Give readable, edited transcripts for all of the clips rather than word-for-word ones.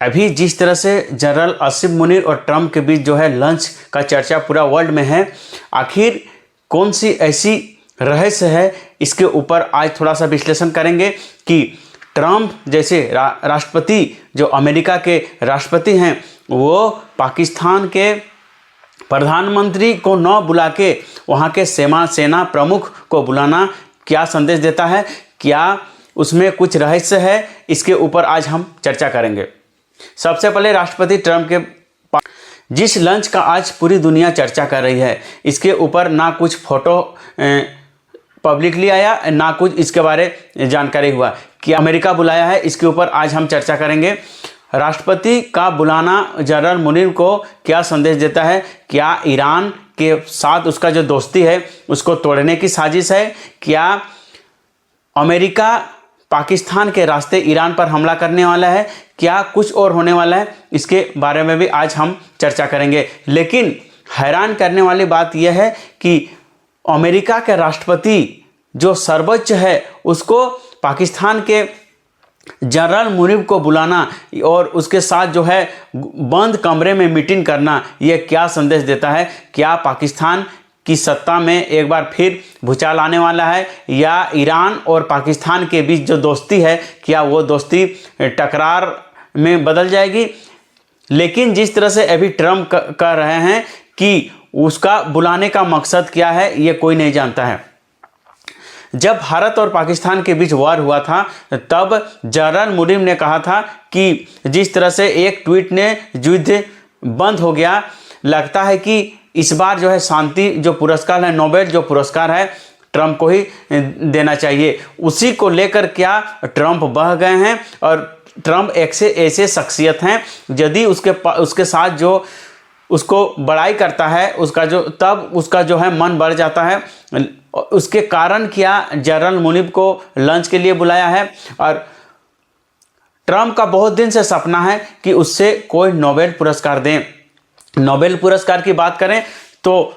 अभी जिस तरह से जनरल आसिफ मुनीर और ट्रंप के बीच जो है लंच का चर्चा पूरा वर्ल्ड में है, आखिर कौन सी ऐसी रहस्य है, इसके ऊपर आज थोड़ा सा विश्लेषण करेंगे कि ट्रंप जैसे राष्ट्रपति, जो अमेरिका के राष्ट्रपति हैं, वो पाकिस्तान के प्रधानमंत्री को न बुला के वहाँ के सेना प्रमुख को बुलाना क्या संदेश देता है, क्या उसमें कुछ रहस्य है, इसके ऊपर आज हम चर्चा करेंगे। सबसे पहले राष्ट्रपति ट्रंप के जिस लंच का आज पूरी दुनिया चर्चा कर रही है, इसके ऊपर ना कुछ फोटो पब्लिकली आया, ना कुछ इसके बारे जानकारी हुआ कि अमेरिका बुलाया है, इसके ऊपर आज हम चर्चा करेंगे। राष्ट्रपति का बुलाना जनरल मुनीर को क्या संदेश देता है, क्या ईरान के साथ उसका जो दोस्ती है उसको तोड़ने की साजिश है, क्या अमेरिका पाकिस्तान के रास्ते ईरान पर हमला करने वाला है, क्या कुछ और होने वाला है, इसके बारे में भी आज हम चर्चा करेंगे। लेकिन हैरान करने वाली बात यह है कि अमेरिका के राष्ट्रपति जो सर्वोच्च है, उसको पाकिस्तान के जनरल मुनीर को बुलाना और उसके साथ जो है बंद कमरे में मीटिंग करना, यह क्या संदेश देता है? क्या पाकिस्तान की सत्ता में एक बार फिर भूचाल आने वाला है, या ईरान और पाकिस्तान के बीच जो दोस्ती है, क्या वो दोस्ती टकरार में बदल जाएगी? लेकिन जिस तरह से अभी ट्रंप कह रहे हैं कि उसका बुलाने का मकसद क्या है, ये कोई नहीं जानता है। जब भारत और पाकिस्तान के बीच वार हुआ था, तब जनरल मुनीर ने कहा था कि जिस तरह से एक ट्वीट ने युद्ध बंद हो गया, लगता है कि इस बार जो है शांति जो पुरस्कार है, नोबेल जो पुरस्कार है, ट्रंप को ही देना चाहिए। उसी को लेकर क्या ट्रंप बह गए हैं, और ट्रंप ऐसे शख्सियत हैं, यदि उसके साथ जो उसको बड़ाई करता है, उसका जो है मन बढ़ जाता है। उसके कारण क्या जनरल मुनीर को लंच के लिए बुलाया है, और ट्रंप का बहुत दिन से सपना है कि उससे कोई नोबेल पुरस्कार दें। नोबेल पुरस्कार की बात करें तो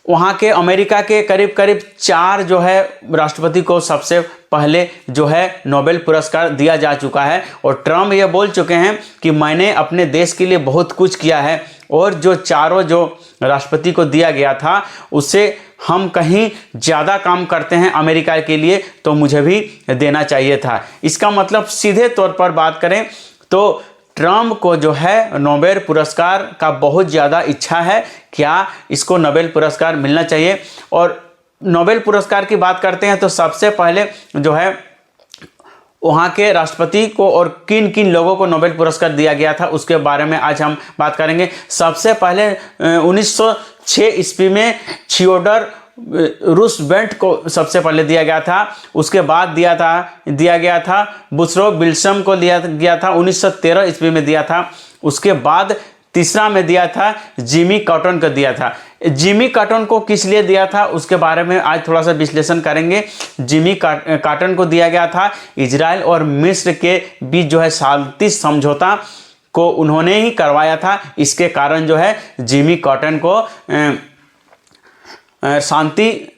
वहाँ के अमेरिका के करीब 4 जो है राष्ट्रपति को सबसे पहले जो है नोबेल पुरस्कार दिया जा चुका है, और ट्रंप ये बोल चुके हैं कि मैंने अपने देश के लिए बहुत कुछ किया है, और जो चारों जो राष्ट्रपति को दिया गया था उससे हम कहीं ज़्यादा काम करते हैं अमेरिका के लिए, तो मुझे भी देना चाहिए था। इसका मतलब सीधे तौर पर बात करें तो ट्रंप को जो है नोबेल पुरस्कार का बहुत ज़्यादा इच्छा है, क्या इसको नोबेल पुरस्कार मिलना चाहिए। और नोबेल पुरस्कार की बात करते हैं तो सबसे पहले जो है वहाँ के राष्ट्रपति को और किन किन लोगों को नोबेल पुरस्कार दिया गया था, उसके बारे में आज हम बात करेंगे। सबसे पहले 1906 ईस्वी में थियोडर रूजवेल्ट को सबसे पहले दिया गया था। उसके बाद दिया गया था वुडरो विल्सन को दिया गया था, 1913 ईस्वी में दिया था। उसके बाद तीसरा में दिया था जिमी कार्टर को दिया था। जिमी कार्टर को किस लिए दिया था, उसके बारे में आज थोड़ा सा विश्लेषण करेंगे। जिमी कार्टर को दिया गया था इजराइल और मिस्र के बीच जो है शांति समझौता को उन्होंने ही करवाया था। इसके कारण जो है जिमी कार्टर को शांति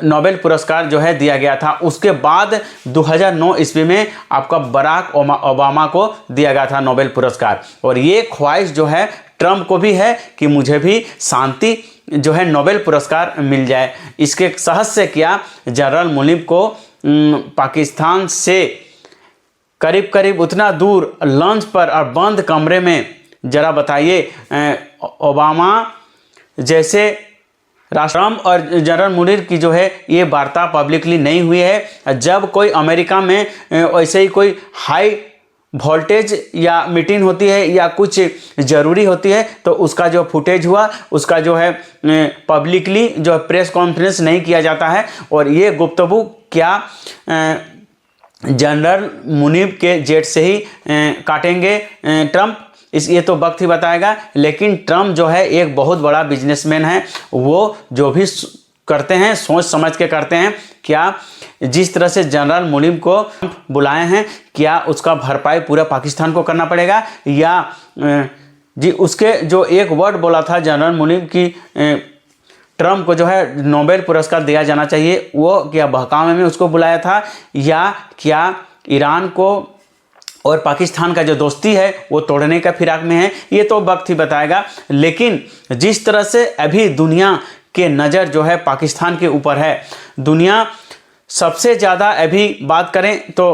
नोबेल पुरस्कार जो है दिया गया था। उसके बाद 2009 ईस्वी में आपका बराक ओबामा को दिया गया था नोबेल पुरस्कार। और ये ख्वाहिश जो है ट्रंप को भी है कि मुझे भी शांति जो है नोबेल पुरस्कार मिल जाए। इसके सहस्य क्या जनरल मुनीर को पाकिस्तान से करीब उतना दूर लंच पर और बंद कमरे में, जरा बताइए। ओबामा जैसे ट्रंप और जनरल मुनीर की जो है ये वार्ता पब्लिकली नहीं हुई है। जब कोई अमेरिका में ऐसे ही कोई हाई वोल्टेज या मीटिंग होती है या कुछ ज़रूरी होती है, तो उसका जो फुटेज हुआ उसका जो है पब्लिकली जो प्रेस कॉन्फ्रेंस नहीं किया जाता है। और ये गुफ्तगू क्या जनरल मुनीर के जेट से ही काटेंगे ट्रंप, ये तो वक्त ही बताएगा। लेकिन ट्रंप जो है एक बहुत बड़ा बिजनेसमैन है, वो जो भी करते हैं सोच समझ के करते हैं। क्या जिस तरह से जनरल मुनीर को बुलाए हैं, क्या उसका भरपाई पूरा पाकिस्तान को करना पड़ेगा, या जी उसके जो एक वर्ड बोला था जनरल मुनीर की ट्रंप को जो है नोबेल पुरस्कार दिया जाना चाहिए, वो क्या बहकावे में उसको बुलाया था, या क्या ईरान को और पाकिस्तान का जो दोस्ती है वो तोड़ने का फिराक में है, ये तो वक्त ही बताएगा। लेकिन जिस तरह से अभी दुनिया के नज़र जो है पाकिस्तान के ऊपर है, दुनिया सबसे ज़्यादा अभी बात करें तो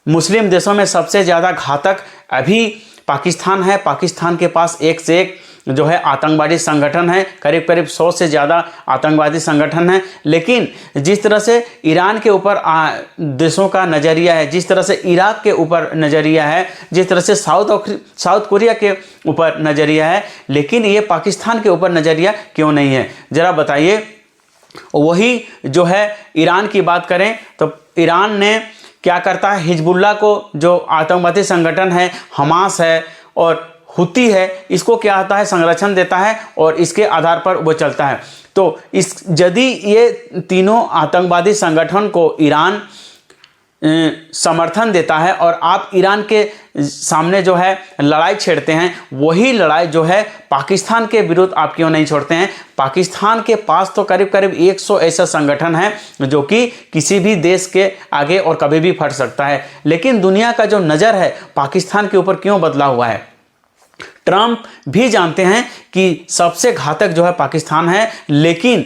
मुस्लिम देशों में सबसे ज़्यादा घातक अभी पाकिस्तान है। पाकिस्तान के पास एक से एक जो है आतंकवादी संगठन है, करीब करीब 100 से ज़्यादा आतंकवादी संगठन है। लेकिन जिस तरह से ईरान के ऊपर देशों का नज़रिया है, जिस तरह से इराक के ऊपर नज़रिया है, जिस तरह से साउथ कोरिया के ऊपर नज़रिया है, लेकिन ये पाकिस्तान के ऊपर नज़रिया क्यों नहीं है, ज़रा बताइए। वही जो है ईरान की बात करें तो ईरान ने क्या करता है, हिजबुल्लाह को, जो आतंकवादी संगठन है, हमास है और हुती है, इसको क्या आता है, संरक्षण देता है और इसके आधार पर वो चलता है। तो यदि ये तीनों आतंकवादी संगठन को ईरान समर्थन देता है और आप ईरान के सामने जो है लड़ाई छेड़ते हैं, वही लड़ाई जो है पाकिस्तान के विरुद्ध आप क्यों नहीं छोड़ते हैं। पाकिस्तान के पास तो करीब करीब 100 ऐसा संगठन है जो कि किसी भी देश के आगे और कभी भी फट सकता है। लेकिन दुनिया का जो नज़र है पाकिस्तान के ऊपर क्यों बदला हुआ है। ट्रंप भी जानते हैं कि सबसे घातक जो है पाकिस्तान है, लेकिन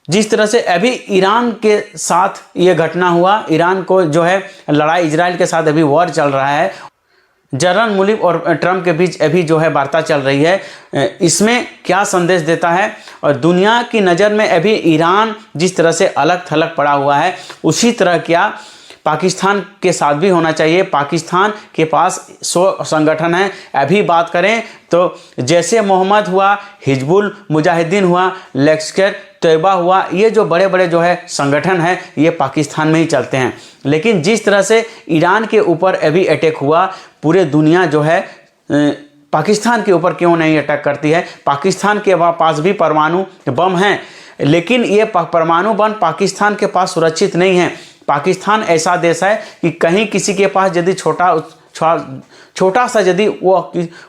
जिस तरह से अभी ईरान के साथ ये घटना हुआ, ईरान को जो है लड़ाई इजराइल के साथ अभी वॉर चल रहा है, जनरल मुलिफ और ट्रंप के बीच अभी जो है वार्ता चल रही है, इसमें क्या संदेश देता है। और दुनिया की नज़र में अभी ईरान जिस तरह से अलग थलग पड़ा हुआ है, उसी तरह क्या पाकिस्तान के साथ भी होना चाहिए। पाकिस्तान के पास 100 संगठन हैं। अभी बात करें तो जैसे मोहम्मद हुआ, हिजबुल मुजाहिदीन हुआ, लश्कर तैयबा हुआ, ये जो बड़े बड़े जो है संगठन है ये पाकिस्तान में ही चलते हैं। लेकिन जिस तरह से ईरान के ऊपर अभी अटैक हुआ, पूरे दुनिया जो है पाकिस्तान के ऊपर क्यों नहीं अटैक करती है। पाकिस्तान के पास भी परमाणु बम हैं, लेकिन ये परमाणु बम पाकिस्तान के पास सुरक्षित नहीं है। पाकिस्तान ऐसा देश है कि कहीं किसी के पास यदि छोटा सा यदि वो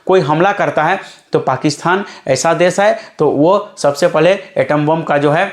कोई हमला करता है तो पाकिस्तान ऐसा देश है तो वो सबसे पहले एटम बम का जो है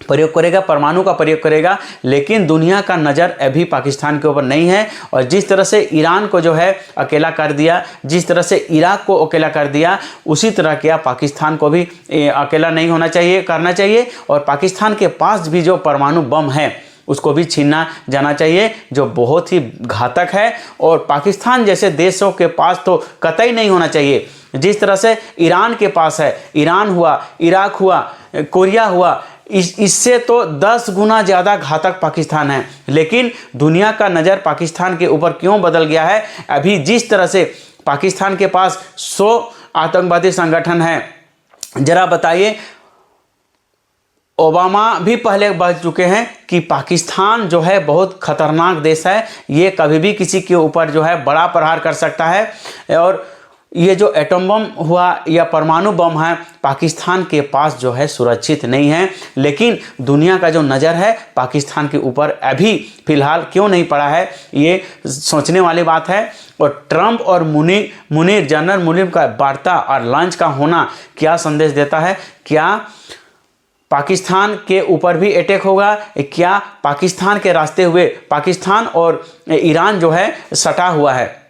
प्रयोग करेगा, परमाणु का प्रयोग करेगा। लेकिन दुनिया का नज़र अभी पाकिस्तान के ऊपर नहीं है। और जिस तरह से ईरान को जो है अकेला कर दिया, जिस तरह से इराक को अकेला कर दिया, उसी तरह क्या पाकिस्तान को भी अकेला नहीं होना चाहिए, करना चाहिए। और पाकिस्तान के पास भी जो परमाणु बम है उसको भी छीनना जाना चाहिए, जो बहुत ही घातक है। और पाकिस्तान जैसे देशों के पास तो कतई नहीं होना चाहिए। जिस तरह से ईरान के पास है, ईरान हुआ, इराक हुआ, कोरिया हुआ, इससे तो 10 गुना ज़्यादा घातक पाकिस्तान है। लेकिन दुनिया का नज़र पाकिस्तान के ऊपर क्यों बदल गया है। अभी जिस तरह से पाकिस्तान के पास 100 आतंकवादी संगठन हैं, जरा बताइए। ओबामा भी पहले बता चुके हैं कि पाकिस्तान जो है बहुत खतरनाक देश है, ये कभी भी किसी के ऊपर जो है बड़ा प्रहार कर सकता है। और ये जो एटम बम हुआ या परमाणु बम है, पाकिस्तान के पास जो है सुरक्षित नहीं है। लेकिन दुनिया का जो नज़र है पाकिस्तान के ऊपर अभी फ़िलहाल क्यों नहीं पड़ा है, ये सोचने वाली बात है। और ट्रंप और मुनीर जनरल मुनीर का वार्ता और लंच का होना क्या संदेश देता है। क्या पाकिस्तान के ऊपर भी अटैक होगा, क्या पाकिस्तान के रास्ते हुए पाकिस्तान और ईरान जो है सटा हुआ है।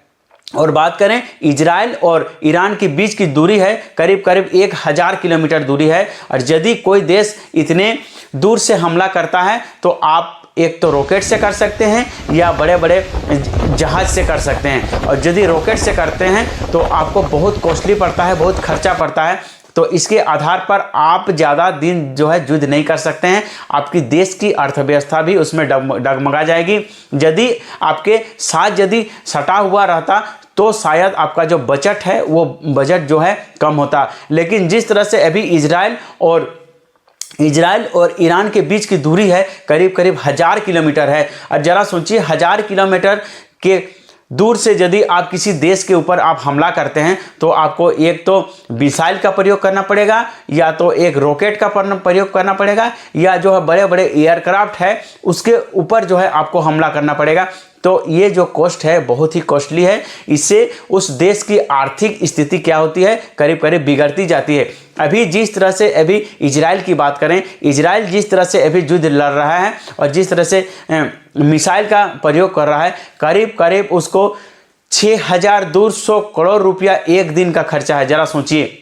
और बात करें इजराइल और ईरान के बीच की दूरी है करीब करीब 1000 किलोमीटर दूरी है। और यदि कोई देश इतने दूर से हमला करता है तो आप एक तो रॉकेट से कर सकते हैं या बड़े बड़े जहाज से कर सकते हैं। और यदि रॉकेट से करते हैं तो आपको बहुत कॉस्टली पड़ता है, बहुत खर्चा पड़ता है। तो इसके आधार पर आप ज़्यादा दिन जो है युद्ध नहीं कर सकते हैं, आपकी देश की अर्थव्यवस्था भी उसमें डगमगा जाएगी। यदि आपके साथ यदि सटा हुआ रहता तो शायद आपका जो बजट है वो बजट जो है कम होता। लेकिन जिस तरह से अभी इजराइल और ईरान के बीच की दूरी है करीब करीब 1000 किलोमीटर है। और ज़रा सोचिए 1000 किलोमीटर के दूर से यदि आप किसी देश के ऊपर आप हमला करते हैं तो आपको एक तो मिसाइल का प्रयोग करना पड़ेगा, या तो एक रॉकेट का प्रयोग करना पड़ेगा, या जो है बड़े बड़े एयरक्राफ्ट है उसके ऊपर जो है आपको हमला करना पड़ेगा। तो ये जो कॉस्ट है बहुत ही कॉस्टली है। इससे उस देश की आर्थिक स्थिति क्या होती है, करीब करीब बिगड़ती जाती है। अभी जिस तरह से अभी इजराइल की बात करें, इजराइल जिस तरह से अभी युद्ध लड़ रहा है और जिस तरह से मिसाइल का प्रयोग कर रहा है, करीब करीब उसको 6,200 करोड़ रुपया एक दिन का खर्चा है। जरा सोचिए,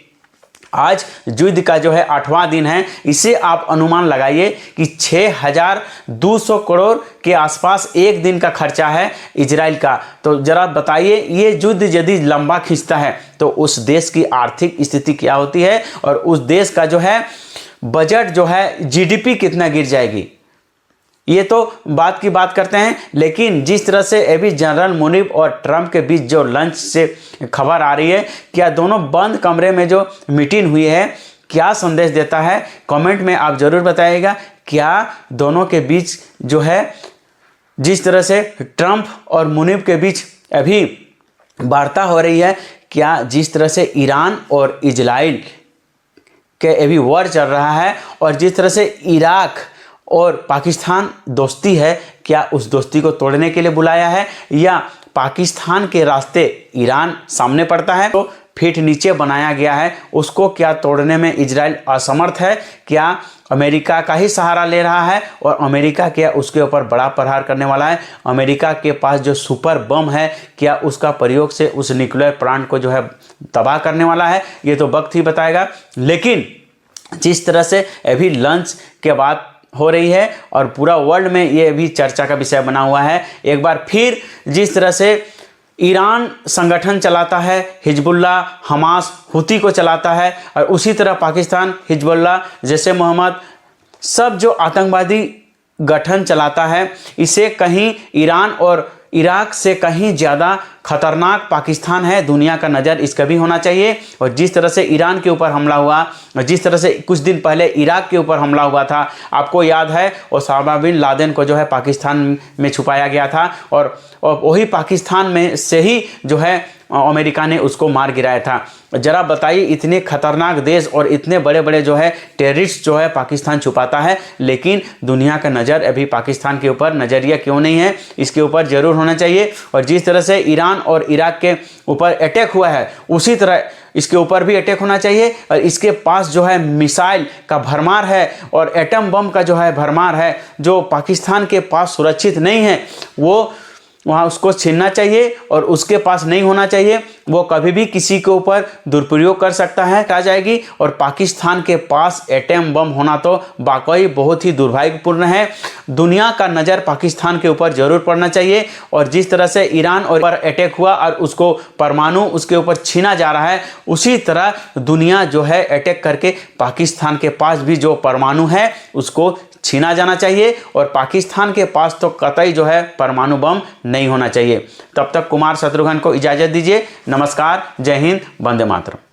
आज युद्ध का जो है 8वां दिन है, इसे आप अनुमान लगाइए कि 6,200 करोड़ के आसपास एक दिन का खर्चा है इजराइल का। तो जरा बताइए, ये युद्ध यदि लंबा खींचता है तो उस देश की आर्थिक स्थिति क्या होती है और उस देश का जो है बजट जो है जीडीपी कितना गिर जाएगी। ये तो बात की बात करते हैं, लेकिन जिस तरह से अभी जनरल मुनीब और ट्रंप के बीच जो लंच से खबर आ रही है, क्या दोनों बंद कमरे में जो मीटिंग हुई है क्या संदेश देता है, कमेंट में आप जरूर बताइएगा। क्या दोनों के बीच जो है, जिस तरह से ट्रंप और मुनीब के बीच अभी वार्ता हो रही है, क्या जिस तरह से ईरान और इजराइल के अभी वॉर चल रहा है और जिस तरह से इराक और पाकिस्तान दोस्ती है, क्या उस दोस्ती को तोड़ने के लिए बुलाया है या पाकिस्तान के रास्ते ईरान सामने पड़ता है तो फीट नीचे बनाया गया है, उसको क्या तोड़ने में इजराइल असमर्थ है? क्या अमेरिका का ही सहारा ले रहा है और अमेरिका क्या उसके ऊपर बड़ा प्रहार करने वाला है? अमेरिका के पास जो सुपर बम है, क्या उसका प्रयोग से उस न्यूक्लियर प्लांट को जो है तबाह करने वाला है? ये तो वक्त ही बताएगा। लेकिन जिस तरह से अभी लंच के बाद हो रही है और पूरा वर्ल्ड में ये भी चर्चा का विषय बना हुआ है, एक बार फिर जिस तरह से ईरान संगठन चलाता है, हिजबुल्लाह, हमास, हुती को चलाता है, और उसी तरह पाकिस्तान, हिजबुल्लाह, जैसे मोहम्मद, सब जो आतंकवादी गठन चलाता है, इसे कहीं ईरान और इराक से कहीं ज़्यादा खतरनाक पाकिस्तान है। दुनिया का नज़र इस पर भी होना चाहिए। और जिस तरह से ईरान के ऊपर हमला हुआ और जिस तरह से कुछ दिन पहले इराक के ऊपर हमला हुआ था, आपको याद है, ओसामा बिन लादेन को जो है पाकिस्तान में छुपाया गया था और वही पाकिस्तान में से ही जो है अमेरिका ने उसको मार गिराया था। जरा बताइए, इतने खतरनाक देश और इतने बड़े बड़े जो है टेररिस्ट जो है पाकिस्तान छुपाता है, लेकिन दुनिया का नज़र अभी पाकिस्तान के ऊपर नज़रिया क्यों नहीं है? इसके ऊपर ज़रूर होना चाहिए। और जिस तरह से ईरान और इराक के ऊपर अटैक हुआ है, उसी तरह इसके ऊपर भी अटैक होना चाहिए। और इसके पास जो है मिसाइल का भरमार है और एटम बम का जो है भरमार है, जो पाकिस्तान के पास सुरक्षित नहीं है, वो वहाँ उसको छीनना चाहिए और उसके पास नहीं होना चाहिए। वो कभी भी किसी के ऊपर दुरुपयोग कर सकता है, आ जाएगी। और पाकिस्तान के पास एटम बम होना तो वाकई बहुत ही दुर्भाग्यपूर्ण है। दुनिया का नज़र पाकिस्तान के ऊपर ज़रूर पड़ना चाहिए। और जिस तरह से ईरान और पर अटैक हुआ और उसको परमाणु उसके ऊपर छीना जा रहा है, उसी तरह दुनिया जो है अटैक करके पाकिस्तान के पास भी जो परमाणु है उसको छीना जाना चाहिए। और पाकिस्तान के पास तो कतई जो है परमाणु बम नहीं होना चाहिए। तब तक कुमार शत्रुघ्न को इजाज़त दीजिए। नमस्कार, जय हिंद, वंदे मातरम।